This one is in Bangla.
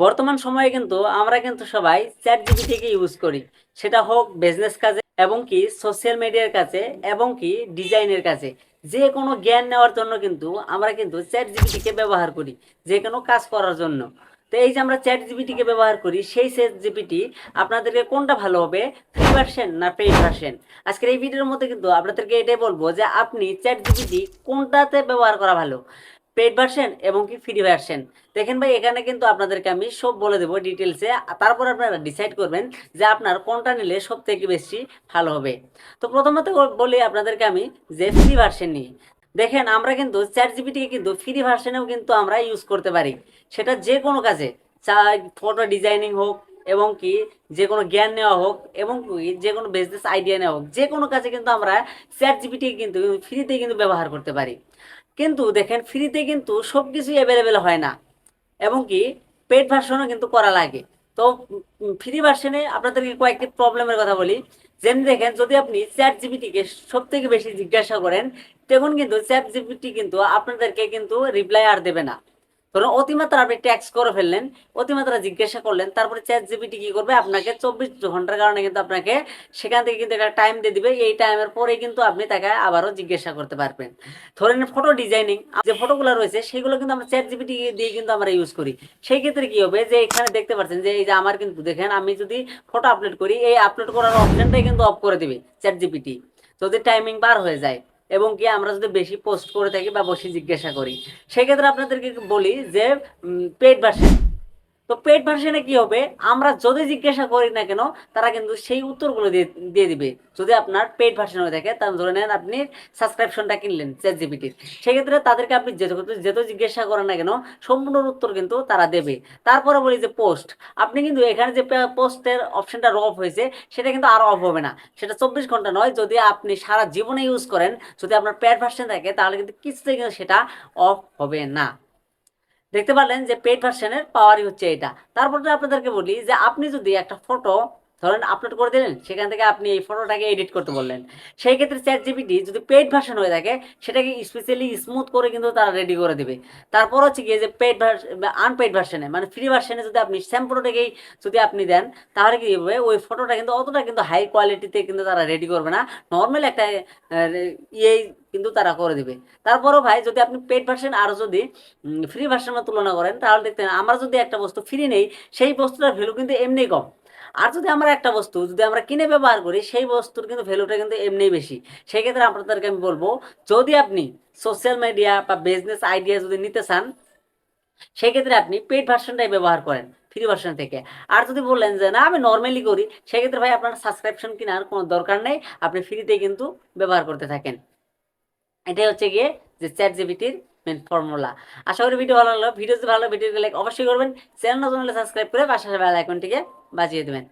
বর্তমান সময়ে কিন্তু আমরা কিন্তু সবাই চ্যাট জিপিটিকে ইউজ করি, সেটা হোক বিজনেস কাজে এবং কি সোশ্যাল মিডিয়ার কাছে এবং কি ডিজাইনের কাছে। যে কোনো জ্ঞান নেওয়ার জন্য কিন্তু আমরা কিন্তু চ্যাট জিপিটিকে ব্যবহার করি, যে কোনো কাজ করার জন্য। তো এই যে আমরা চ্যাট জিপিটিকে ব্যবহার করি, সেই চ্যাট জিপিটি আপনাদেরকে কোনটা ভালো হবে, ফ্রি ভার্সন না পেইড ভার্সন? আজকের এই ভিডিওর মধ্যে কিন্তু আপনাদেরকে এটাই বলবো যে আপনি চ্যাট জিপিটি কোনটাতে ব্যবহার করা ভালো, পেইড ভার্সন এবং কি ফ্রি ভার্সন। দেখেন ভাই, এখানে কিন্তু আপনাদেরকে আমি সব বলে দেবো ডিটেলসে, তারপর আপনারা ডিসাইড করবেন যে আপনার কোনটা নিলে সব থেকে বেশি ভালো হবে। তো প্রথমত বলি আপনাদেরকে আমি যে ফ্রি ভার্সন নিই। দেখেন, আমরা কিন্তু চ্যাট জিপিটিকে কিন্তু ফ্রি ভার্সনেও কিন্তু আমরা ইউজ করতে পারি, সেটা যে কোনো কাজে, চাই ফটো ডিজাইনিং হোক এবং কি যে কোনো জ্ঞান নেওয়া হোক এবং কি যে কোনো বিজনেস আইডিয়া নেওয়া হোক, যে কোনো কাজে কিন্তু আমরা চ্যাট জিপিটি কিন্তু ফ্রিতে কিন্তু ব্যবহার করতে পারি। কিন্তু দেখেন, ফ্রিতে কিন্তু সব কিছুই অ্যাভেলেবেল হয় না এবং কি পেড ভার্সনও কিন্তু করা লাগে। তো ফ্রি ভার্সনে আপনাদেরকে কয়েকটি প্রবলেমের কথা বলি। যেমনি দেখেন, যদি আপনি চ্যাট জিপিটিকে সব থেকে বেশি জিজ্ঞাসা করেন, তখন কিন্তু চ্যাট জিপিটি কিন্তু আপনাদেরকে কিন্তু রিপ্লাই আর দেবে না। ধরুন অতিমাত্রা আপনি ট্যাক্স করে ফেললেন, অতিমাত্রা জিজ্ঞাসা করলেন, তারপরে চ্যাট জিপিটি কি করবে, আপনাকে 24 ঘন্টার কারণে কিন্তু আপনাকে সেখান থেকে কিন্তু একটা টাইম দিয়ে দিবে। এই টাইমের পরে কিন্তু আপনি তাকে আবারও জিজ্ঞাসা করতে পারবেন। ধরেন ফটো ডিজাইনিং, যে ফটোগুলো রয়েছে সেগুলো কিন্তু আমরা চ্যাট জিপিটি দিয়ে কিন্তু আমরা ইউজ করি। সেই ক্ষেত্রে কি হবে, যে এখানে দেখতে পাচ্ছেন যে এই যে আমার কিন্তু দেখেন, আমি যদি ফটো আপলোড করি, এই আপলোড করার অপশনটাই কিন্তু অফ করে দিবে চ্যাট জিপিটি, যদি টাইমিং পার হয়ে যায় এবং কি আমরা যদি বেশি পোস্ট করে থাকি বা বেশি জিজ্ঞাসা করি। সেক্ষেত্রে আপনাদেরকে বলি যে পেড ভার্সন। তো পেড ভার্সনে কি হবে, আমরা যদি জিজ্ঞাসা করি না কেন, তারা কিন্তু সেই উত্তরগুলো দিয়ে দিয়ে দিবে। যদি আপনার পেড ভার্সন হয়ে থাকে, তাহলে ধরে নেন আপনি সাবস্ক্রিপশনটা কিনলেন চ্যাট জিপিটির, সেক্ষেত্রে তাদেরকে আপনি যেহেতু জিজ্ঞাসা করেন না কেন, সম্পূর্ণ উত্তর কিন্তু তারা দেবে। তারপরে বলি যে পোস্ট, আপনি কিন্তু এখানে যে পোস্টের অপশনটা অফ হয়েছে, সেটা কিন্তু আর অফ হবে না। সেটা 24 ঘন্টা নয়, যদি আপনি সারা জীবনে ইউজ করেন, যদি আপনার পেড ভার্সন থাকে, তাহলে কিন্তু কিছুতেই কিন্তু সেটা অফ হবে না। দেখতে পারলেন যে পেইড ভার্সনের পাওয়ারই হচ্ছে এটা। তারপরে আপনাদেরকে বলি যে আপনি যদি একটা ফটো ধরেন আপলোড করে দিলেন, সেখান থেকে আপনি এই ফটোটাকে এডিট করতে বললেন, সেই ক্ষেত্রে চ্যাট জিপিটি যদি পেইড ভার্সন হয়ে থাকে, সেটাকে স্পেশালি স্মুথ করে কিন্তু তারা রেডি করে দেবে। তারপর হচ্ছে গিয়ে যে পেইড ভার্সন, আনপেইড ভার্সনে মানে ফ্রি ভার্সনে যদি আপনি সেম ফটোটাকেই যদি আপনি দেন, তাহলে কি হবে, ওই ফটোটা কিন্তু অতটা কিন্তু হাই কোয়ালিটিতে কিন্তু তারা রেডি করবে না, নর্মাল একটা ইয়ে কিন্তু তারা করে দিবে। তারপরও ভাই, যদি আপনি পেইড ভার্সন আর যদি ফ্রি ভার্সনের তুলনা করেন, তাহলে দেখতেন আমরা যদি একটা বস্তু ফ্রি নেই, সেই বস্তুটার ভ্যালু কিন্তু এমনি কম। আর যদি আমরা একটা বস্তু যদি আমরা কিনে ব্যবহার করি, সেই বস্তুর কিন্তু ভ্যালুটা কিন্তু এমনি বেশি। সেই ক্ষেত্রে আপনাদেরকে আমি বলবো, যদি আপনি সোশ্যাল মিডিয়া বা বিজনেস আইডিয়া যদি নিতে চান, সেই ক্ষেত্রে আপনি পেইড ভার্সনটাই ব্যবহার করেন ফ্রি ভার্সন থেকে। আর যদি বললেন যে না আমি নর্মালি করি, সেক্ষেত্রে ভাই আপনার সাবস্ক্রিপশন কেনার কোনো দরকার নেই, আপনি ফ্রিতে কিন্তু ব্যবহার করতে থাকেন। এটাই হচ্ছে গিয়ে যে চ্যাট জিপিটির মেন ফর্মুলা। আশা করি ভিডিও ভালো লাগলো। ভিডিও যদি ভালো, ভিডিওকে লাইক অবশ্যই করবেন। চ্যানেল নতুন হলে সাবস্ক্রাইব করে পাশে বেল আইকনটিকে বাজিয়ে দেবেন।